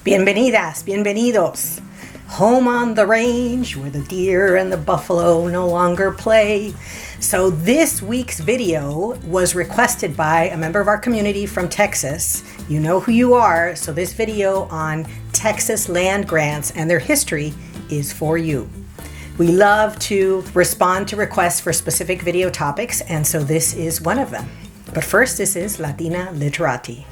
Bienvenidas, bienvenidos. Home on the range where the deer and the buffalo no longer play. So this week's video was requested by a member of our community from Texas. You know who you are, so this video on Texas land grants and their history is for you. We love to respond to requests for specific video topics, and so this is one of them. But first, this is Latina Literati.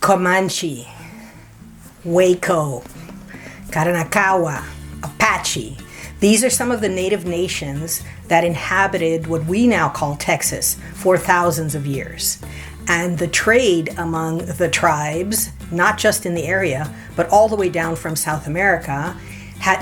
Comanche, Waco, Karanakawa, Apache. These are some of the native nations that inhabited what we now call Texas for thousands of years. And the trade among the tribes, not just in the area, but all the way down from South America,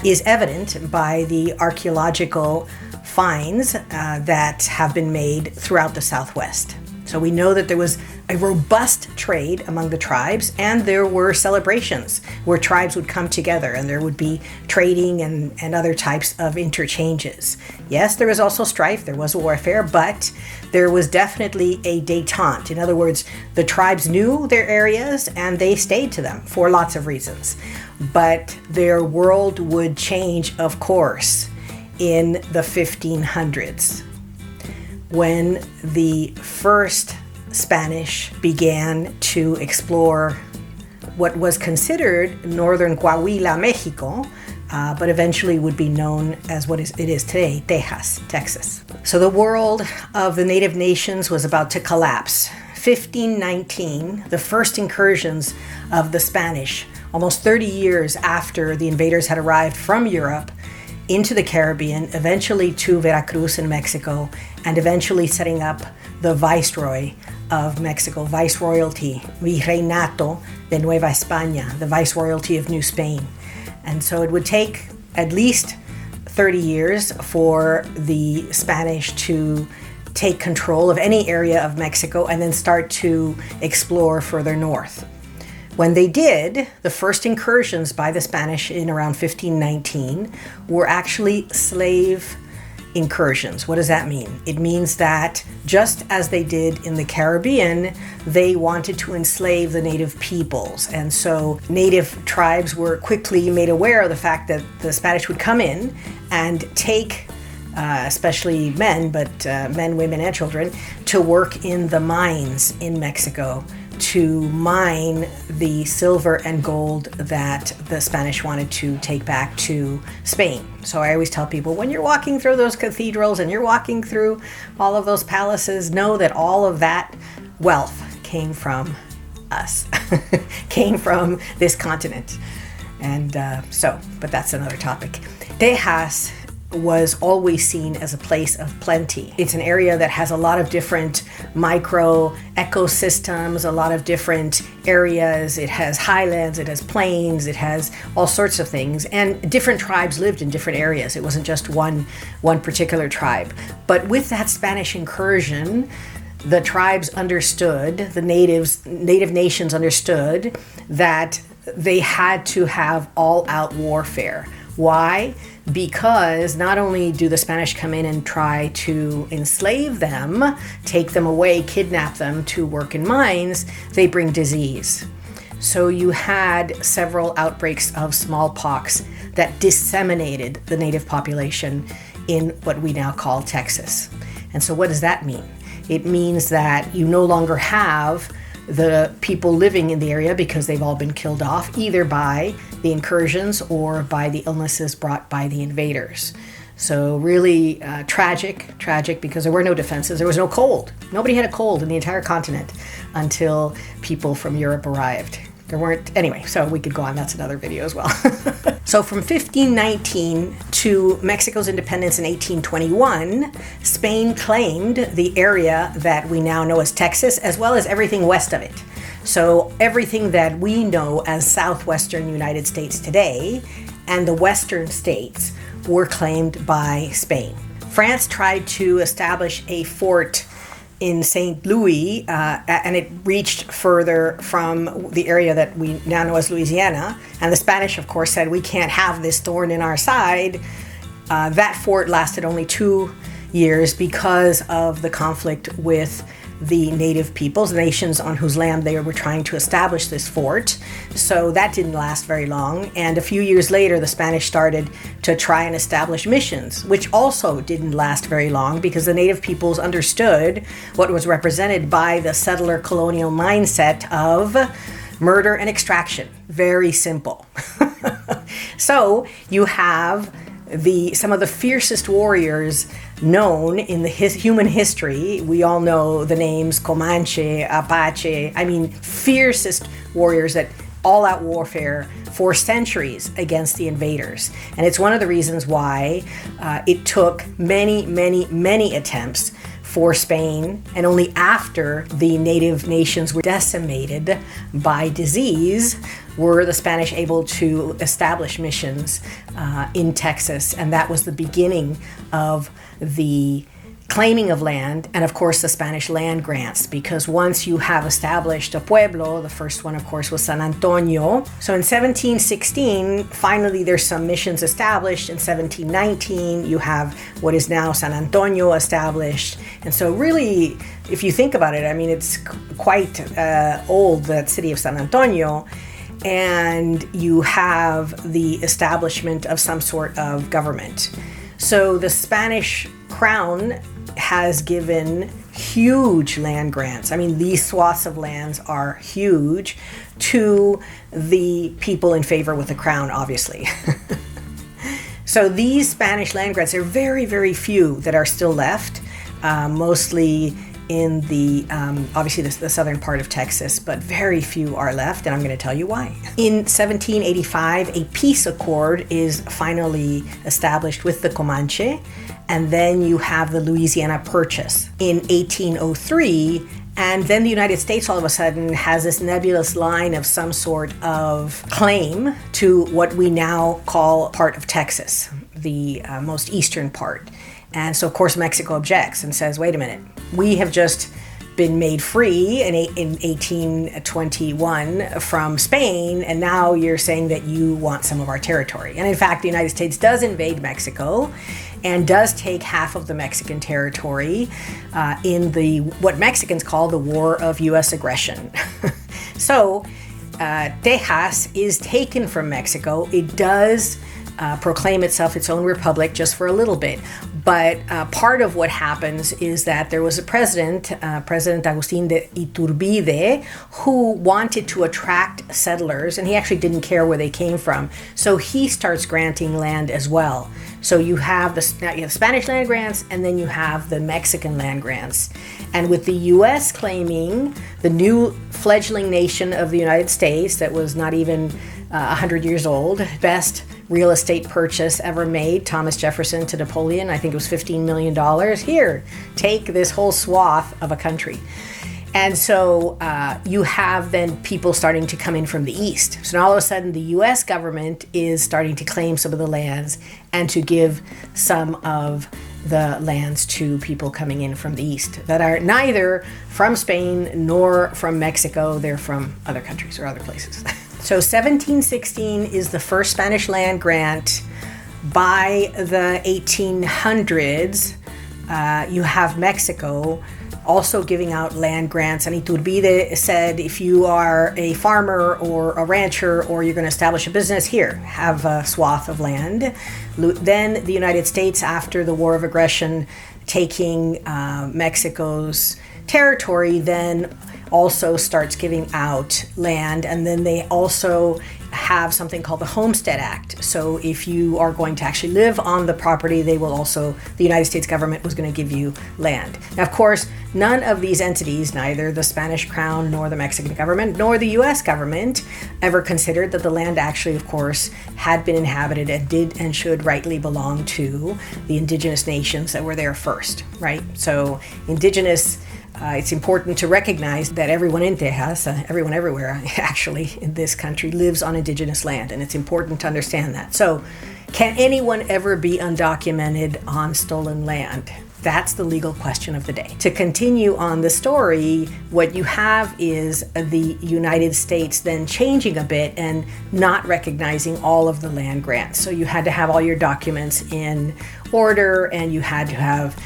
is evident by the archaeological finds that have been made throughout the Southwest. So we know that there was a robust trade among the tribes, and there were celebrations where tribes would come together and there would be trading and other types of interchanges. Yes, there was also strife, there was warfare, but there was definitely a détente. In other words, the tribes knew their areas and they stayed to them for lots of reasons. But their world would change, of course, in the 1500s. When the first Spanish began to explore what was considered northern Coahuila, Mexico, but eventually would be known as what it is today, Texas, Texas. So the world of the native nations was about to collapse. 1519, the first incursions of the Spanish, almost 30 years after the invaders had arrived from Europe into the Caribbean, eventually to Veracruz in Mexico, and eventually setting up the Viceroy of Mexico, Viceroyalty, Virreinato de Nueva España, the Viceroyalty of New Spain. And so it would take at least 30 years for the Spanish to take control of any area of Mexico and then start to explore further north. When they did, the first incursions by the Spanish in around 1519 were actually slave incursions. What does that mean? It means that just as they did in the Caribbean, they wanted to enslave the native peoples. And so native tribes were quickly made aware of the fact that the Spanish would come in and take especially men, but men, women, and children, to work in the mines in Mexico to mine the silver and gold that the Spanish wanted to take back to Spain. So I always tell people, when you're walking through those cathedrals and you're walking through all of those palaces, know that all of that wealth came from us, came from this continent. And but that's another topic. Texas was always seen as a place of plenty. It's an area that has a lot of different micro ecosystems, a lot of different areas. It has highlands, it has plains, it has all sorts of things. And different tribes lived in different areas. It wasn't just one particular tribe. But with that Spanish incursion, the tribes understood, the native nations understood that they had to have all-out warfare. Why? Because not only do the Spanish come in and try to enslave them, take them away, kidnap them to work in mines, they bring disease. So you had several outbreaks of smallpox that disseminated the native population in what we now call Texas. And so what does that mean? It means that you no longer have the people living in the area because they've all been killed off, either by the incursions or by the illnesses brought by the invaders. So really tragic because there were no defenses. There was no cold. Nobody had a cold in the entire continent until people from Europe arrived. There weren't, anyway, so we could go on. That's another video as well. So from 1519 to Mexico's independence in 1821, Spain claimed the area that we now know as Texas, as well as everything west of it. So everything that we know as southwestern United States today and the western states were claimed by Spain. France tried to establish a fort in St. Louis, and it reached further from the area that we now know as Louisiana. And the Spanish, of course, said, we can't have this thorn in our side. That fort lasted only 2 years because of the conflict with the native peoples, nations on whose land they were trying to establish this fort. So that didn't last very long. And a few years later, the Spanish started to try and establish missions, which also didn't last very long because the native peoples understood what was represented by the settler colonial mindset of murder and extraction. Very simple. So you have some of the fiercest warriors known in the human history. We all know the names Comanche, Apache. I mean, fiercest warriors that all-out warfare for centuries against the invaders. And it's one of the reasons why it took many, many, many attempts for Spain, and only after the native nations were decimated by disease were the Spanish able to establish missions in Texas. And that was the beginning of the claiming of land, and of course the Spanish land grants, because once you have established a pueblo, the first one of course was San Antonio. So in 1716, finally there's some missions established. In 1719, you have what is now San Antonio established. And so really, if you think about it, I mean, it's quite old, that city of San Antonio. And you have the establishment of some sort of government. So the Spanish crown has given huge land grants. I mean, these swaths of lands are huge to the people in favor with the crown, obviously. So these Spanish land grants, there are very, very few that are still left, mostly in the, obviously the southern part of Texas, but very few are left, and I'm going to tell you why. In 1785, a peace accord is finally established with the Comanche, and then you have the Louisiana Purchase in 1803, and then the United States all of a sudden has this nebulous line of some sort of claim to what we now call part of Texas, the most eastern part. And so, of course, Mexico objects and says, wait a minute, we have just been made free in 1821 from Spain, and now you're saying that you want some of our territory. And in fact, the United States does invade Mexico and does take half of the Mexican territory in what Mexicans call the War of U.S. Aggression. So Texas is taken from Mexico. It does proclaim itself its own republic just for a little bit. But part of what happens is that there was a president, President Agustin de Iturbide, who wanted to attract settlers, and he actually didn't care where they came from. So he starts granting land as well. So you have Spanish land grants, and then you have the Mexican land grants. And with the U.S. claiming the new fledgling nation of the United States that was not even 100 years old, best real estate purchase ever made, Thomas Jefferson to Napoleon, I think it was $15 million. Here, take this whole swath of a country. And so you have then people starting to come in from the east. So now all of a sudden the U.S. government is starting to claim some of the lands and to give some of the lands to people coming in from the east that are neither from Spain nor from Mexico. They're from other countries or other places. So 1716 is the first Spanish land grant. By the 1800s, you have Mexico also giving out land grants. And Iturbide said, if you are a farmer or a rancher or you're going to establish a business, here, have a swath of land. Then the United States, after the War of Aggression, taking Mexico's territory, then also starts giving out land. And then they also have something called the Homestead Act. So if you are going to actually live on the property, the United States government was going to give you land. Now, of course, none of these entities, neither the Spanish crown nor the Mexican government nor the U.S. government, ever considered that the land actually, of course, had been inhabited and did and should rightly belong to the indigenous nations that were there first, right? So indigenous, it's important to recognize that everyone in Texas, everyone everywhere actually in this country lives on indigenous land, and it's important to understand that. So can anyone ever be undocumented on stolen land? That's the legal question of the day. To continue on the story, what you have is the United States then changing a bit and not recognizing all of the land grants. So you had to have all your documents in order, and you had to have,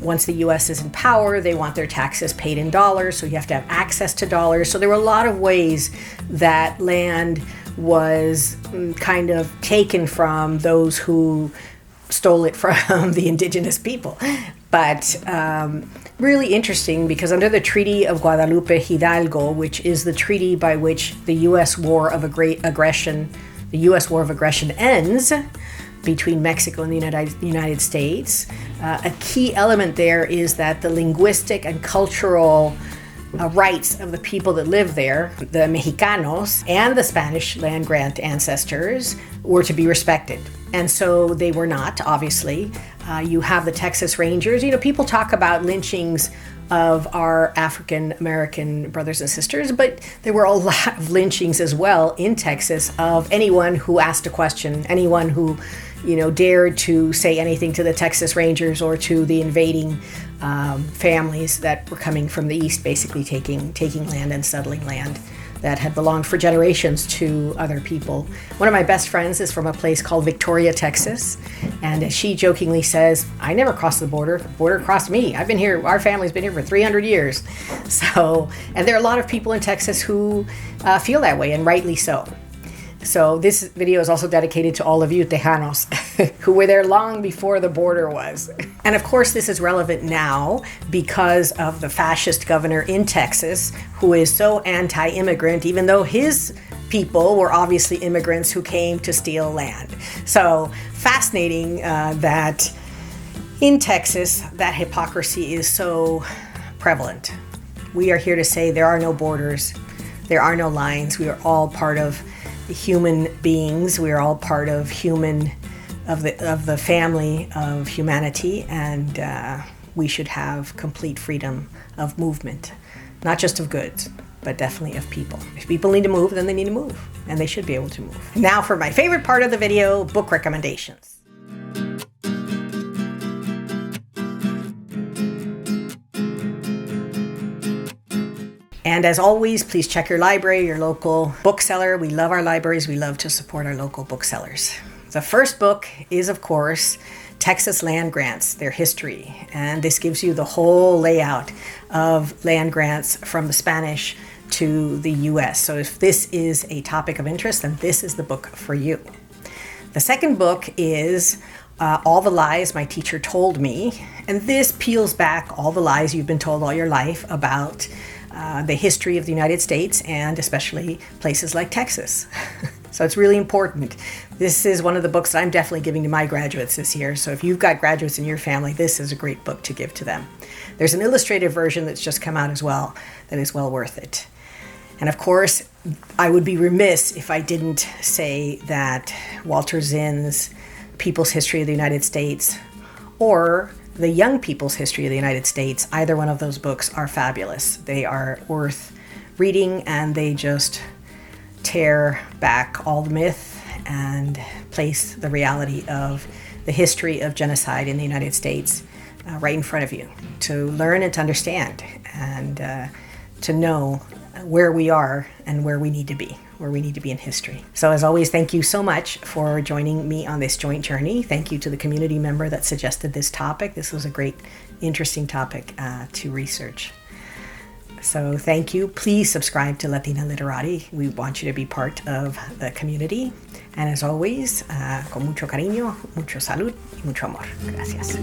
once the U.S. is in power, they want their taxes paid in dollars, so you have to have access to dollars. So there were a lot of ways that land was kind of taken from those who stole it from the indigenous people. But really interesting, because under the Treaty of Guadalupe Hidalgo, which is the treaty by which the U.S. War of Aggression ends between Mexico and the United States, a key element there is that the linguistic and cultural rights of the people that live there, the Mexicanos and the Spanish land grant ancestors, were to be respected. And so they were not, obviously. You have the Texas Rangers. You know, people talk about lynchings of our African American brothers and sisters, but there were a lot of lynchings as well in Texas of anyone who asked a question, anyone who, you know, dared to say anything to the Texas Rangers or to the invading families that were coming from the east, basically taking land and settling land that had belonged for generations to other people. One of my best friends is from a place called Victoria, Texas, and she jokingly says, I never crossed the border crossed me. I've been here, our family's been here for 300 years. So, and there are a lot of people in Texas who feel that way, and rightly so. So this video is also dedicated to all of you Tejanos who were there long before the border was. And of course this is relevant now because of the fascist governor in Texas who is so anti-immigrant, even though his people were obviously immigrants who came to steal land. So fascinating that in Texas that hypocrisy is so prevalent. We are here to say there are no borders, there are no lines, we are all part of human beings. We are all part of the family of humanity, and we should have complete freedom of movement, not just of goods, but definitely of people. If people need to move, then they need to move, and they should be able to move. Now for my favorite part of the video, book recommendations. And as always, please check your library, your local bookseller. We love our libraries. We love to support our local booksellers. The first book is, of course, Texas Land Grants, Their History. And this gives you the whole layout of land grants from the Spanish to the U.S. So if this is a topic of interest, then this is the book for you. The second book is All the Lies My Teacher Told Me. And this peels back all the lies you've been told all your life about the history of the United States, and especially places like Texas. So it's really important. This is one of the books that I'm definitely giving to my graduates this year. So if you've got graduates in your family, this is a great book to give to them. There's an illustrated version that's just come out as well that is well worth it. And of course, I would be remiss if I didn't say that Walter Zinn's People's History of the United States or The Young People's History of the United States, either one of those books are fabulous. They are worth reading, and they just tear back all the myth and place the reality of the history of genocide in the United States right in front of you to learn and to understand, and to know where we are and where we need to be in history. So as always, thank you so much for joining me on this joint journey. Thank you to the community member that suggested this topic. This was a great, interesting topic to research. So thank you. Please subscribe to Latina Literati. We want you to be part of the community. And as always, con mucho cariño, mucho salud y mucho amor. Gracias.